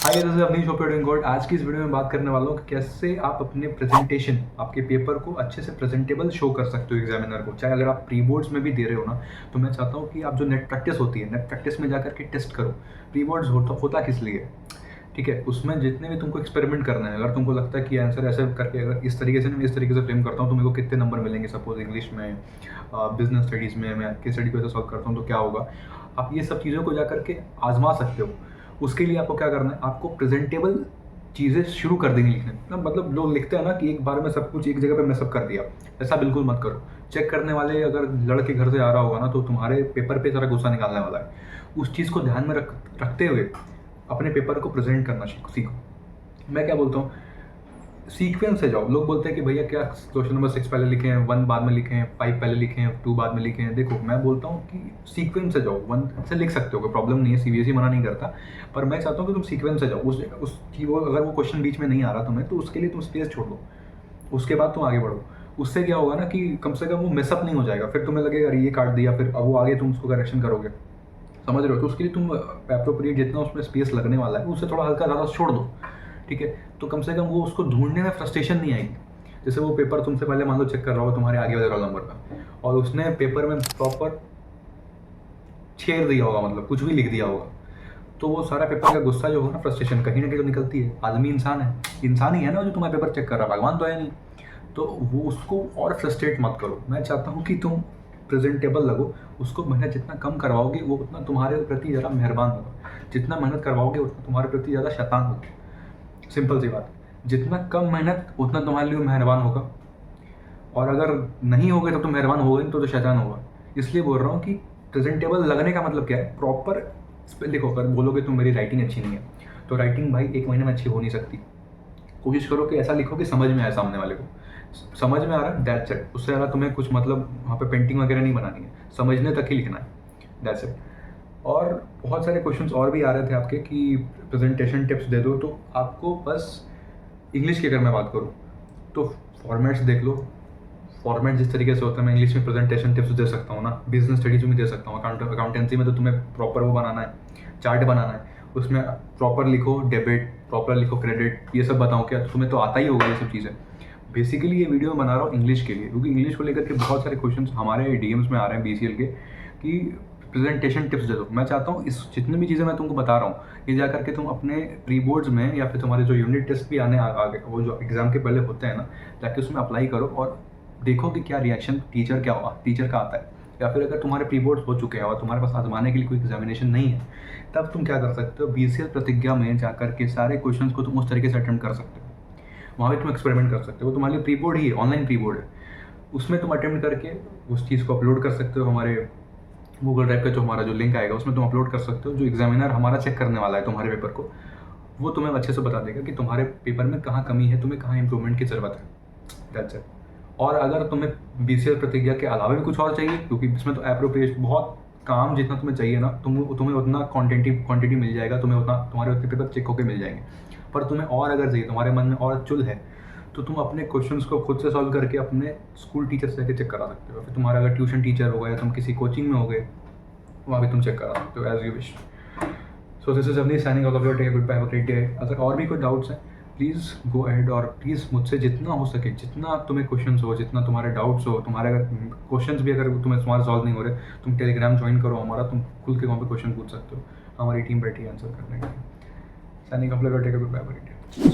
Hi this is Avneesh, hope you are doing good. आज की इस वीडियो में बात करने वाला हूँ कि कैसे आप अपने प्रेजेंटेशन, आपके पेपर को अच्छे से प्रेजेंटेबल शो कर सकते हो एग्जामिनर को। चाहे अगर आप प्री बोर्ड्स में भी दे रहे हो ना, तो मैं चाहता हूँ कि आप जो नेट प्रैक्टिस होती है, नेट प्रैक्टिस में जाकर के टेस्ट करो। प्री बोर्ड्स होता किस लिए, ठीक है, उसमें जितने भी तुमको एक्सपेरिमेंट करना है, अगर तुमको लगता है कि आंसर ऐसे करके अगर इस तरीके से मैं इस तरीके से फ्रेम करता हूँ तो मेरे को कितने नंबर मिलेंगे, सपोज इंग्लिश में, बिजनेस स्टडीज़ में मैं केस स्टडी को ऐसे सॉल्व करता हूँ तो क्या होगा, आप ये सब चीज़ों को जा करके आजमा सकते हो। उसके लिए आपको क्या करना है, आपको प्रेजेंटेबल चीज़ें शुरू कर देंगे लिखने। मतलब लोग लिखते हैं ना कि एक बार में सब कुछ एक जगह पे मैसअप कर दिया, ऐसा बिल्कुल मत करो। चेक करने वाले अगर लड़के घर से आ रहा होगा ना, तो तुम्हारे पेपर पे सारा गुस्सा निकालने वाला है। उस चीज़ को ध्यान में रखते हुए अपने पेपर को प्रेजेंट करना सीखो। मैं क्या बोलता हूँ, सीक्वेंस से जाओ। लोग बोलते हैं कि भैया क्या क्वेश्चन नंबर 6 पहले लिखे हैं, 1 बाद में लिखे हैं, 5 पहले लिखे हैं, 2 बाद में लिखे हैं। देखो मैं बोलता हूँ कि सीक्वेंस से जाओ, 1 से लिख सकते हो, कोई प्रॉब्लम नहीं है, सीबीएसई मना नहीं करता। पर मैं चाहता हूँ कि तुम सीक्वेंस से जाओ। उसकी वो अगर वो क्वेश्चन बीच में नहीं आ रहा तुम्हें, तो उसके लिए तुम स्पेस छोड़ दो, उसके बाद तुम आगे बढ़ो। उससे क्या होगा ना कि कम से कम वो मिसअप नहीं हो जाएगा। फिर तुम्हें लगेगा अरे ये काट दिया, फिर अब वो आगे तुम उसको करेक्शन करोगे, समझ रहे हो। तो उसके लिए तुम अप्रोप्रिएट जितना उसमें स्पेस लगने वाला है उससे थोड़ा हल्का ज़्यादा छोड़ दो, ठीक है। तो कम से कम वो उसको ढूंढने में फ्रस्ट्रेशन नहीं आएगी। जैसे वो पेपर तुमसे पहले मान लो चेक कर रहा होगा तुम्हारे आगे वाले रोल नंबर का, और उसने पेपर में प्रॉपर छेड़ दिया होगा, मतलब कुछ भी लिख दिया होगा, तो वो सारा पेपर का गुस्सा जो होगा ना, फ्रस्ट्रेशन कहीं ना कहीं तो निकलती है। आदमी इंसान है, इंसान ही है ना जो तुम्हारा पेपर चेक कर रहा है, भगवान तो है नहीं। तो वो उसको और फ्रस्ट्रेट मत करो। मैं चाहता हूँ कि तुम प्रेजेंटेबल लगो। उसको मेहनत जितना कम करवाओगे वो उतना तुम्हारे प्रति ज़्यादा मेहरबान होगा। जितना मेहनत करवाओगे उतना तुम्हारे प्रति ज़्यादा शैतान होगा। सिंपल सी बात, जितना कम मेहनत उतना तुम्हारे लिए मेहरबान होगा। और अगर नहीं होगे तो मेहरबान होगा नहीं, तो शैतान होगा। इसलिए बोल रहा हूँ कि प्रेजेंटेबल लगने का मतलब क्या है, प्रॉपर देखो। अगर बोलोगे तुम मेरी राइटिंग अच्छी नहीं है, तो राइटिंग भाई एक महीने में अच्छी हो नहीं सकती। कोशिश करो कि ऐसा लिखो कि समझ में आए सामने वाले को। समझ में आ रहा है, दैट्स इट। उससे ज़्यादा तुम्हें कुछ मतलब वहाँ पे पेंटिंग वगैरह नहीं बनानी है, समझने तक ही लिखना है, दैट्स इट। और बहुत सारे क्वेश्चंस और भी आ रहे थे आपके कि प्रेजेंटेशन टिप्स दे दो, तो आपको बस इंग्लिश की अगर मैं बात करूँ तो फॉर्मेट्स देख लो। फॉर्मेट जिस तरीके से होता है, मैं इंग्लिश में प्रेजेंटेशन टिप्स दे सकता हूँ ना, बिजनेस स्टडीज में दे सकता हूँ, अकाउंटेंसी में तो तुम्हें प्रॉपर वो बनाना है, चार्ट बनाना है, उसमें प्रॉपर लिखो डेबिट, प्रॉपर लिखो क्रेडिट, ये सब बताऊँ क्या, तुम्हें तो आता ही होगा ये सब चीज़ें। बेसिकली ये वीडियो बना रहा हूँ इंग्लिश के लिए, क्योंकि इंग्लिश को लेकर के बहुत सारे क्वेश्चंस हमारे डीएम्स में आ रहे हैं बीसीएल के कि प्रेजेंटेशन टिप्स दे दो। मैं चाहता हूँ इस जितनी भी चीज़ें मैं तुमको बता रहा हूँ, ये जा करके तुम अपने प्री बोर्ड्स में या फिर तुम्हारे जो यूनिट टेस्ट भी आने आगे, वो जो एग्ज़ाम के पहले होते हैं ना, जाके उसमें अप्लाई करो और देखो कि क्या रिएक्शन टीचर का आता है। या फिर अगर तुम्हारे प्री बोर्ड्स हो चुके हैं और तुम्हारे पास आजमाने के लिए कोई एग्जामिनेशन नहीं है, तब तुम क्या कर सकते हो, बीसीएल प्रतिज्ञा में जाकर के सारे क्वेश्चंस को तुम उस तरीके से अटेम्प्ट कर सकते हो। वहाँ भी तुम एक्सपेरिमेंट कर सकते हो। वो तुम्हारे लिए प्री बोर्ड ही है, ऑनलाइन प्री बोर्ड है। उसमें तुम अटेम्प्ट करके उस चीज़ को अपलोड कर सकते हो। हमारे गूगल ड्राइव का जो हमारा जो लिंक आएगा उसमें तुम अपलोड कर सकते हो। जो एग्जामिनर हमारा चेक करने वाला है तुम्हारे पेपर को, वो तुम्हें अच्छे से बता देगा कि तुम्हारे पेपर में कहाँ कमी है, तुम्हें कहाँ इंप्रूवमेंट की ज़रूरत है, दैट्स इट। और अगर तुम्हें बीसीएल प्रतिज्ञा के अलावा भी कुछ और चाहिए, क्योंकि इसमें तो एप्रोप्रिएशन बहुत काम जितना तुम्हें चाहिए ना, तुम्हें उतना क्वांटिटी मिल जाएगा, तुम्हें उतना तुम्हारे उतने पेपर चेक होकर मिल जाएंगे। पर तुम्हें और अगर चाहिए, तुम्हारे मन में और चुल है, तो तुम अपने क्वेश्चंस को खुद से सॉल्व करके अपने स्कूल टीचर से जाके चेक करा सकते हो। फिर तुम्हारा अगर ट्यूशन टीचर होगा या तुम किसी कोचिंग में हो गए, वहाँ भी तुम चेक करा सकते हो, as you wish. So this is अपनी signing off your, take a good bye, have a great day. अगर और भी कोई डाउट्स हैं प्लीज़ गो अहेड, और प्लीज़ मुझसे जितना हो सके, जितना तुम्हें क्वेश्चंस हो, जितना तुम्हारे डाउट्स हो, तुम्हारे अगर क्वेश्चंस भी अगर तुम्हारे सॉल्व नहीं हो रहे, तुम टेलीग्राम ज्वाइन करो हमारा, तुम खुल के वहाँ पे क्वेश्चन पूछ सकते हो, हमारी टीम बैठी है आंसर करने के लिए। Signing off your, take a good bye, have a great day.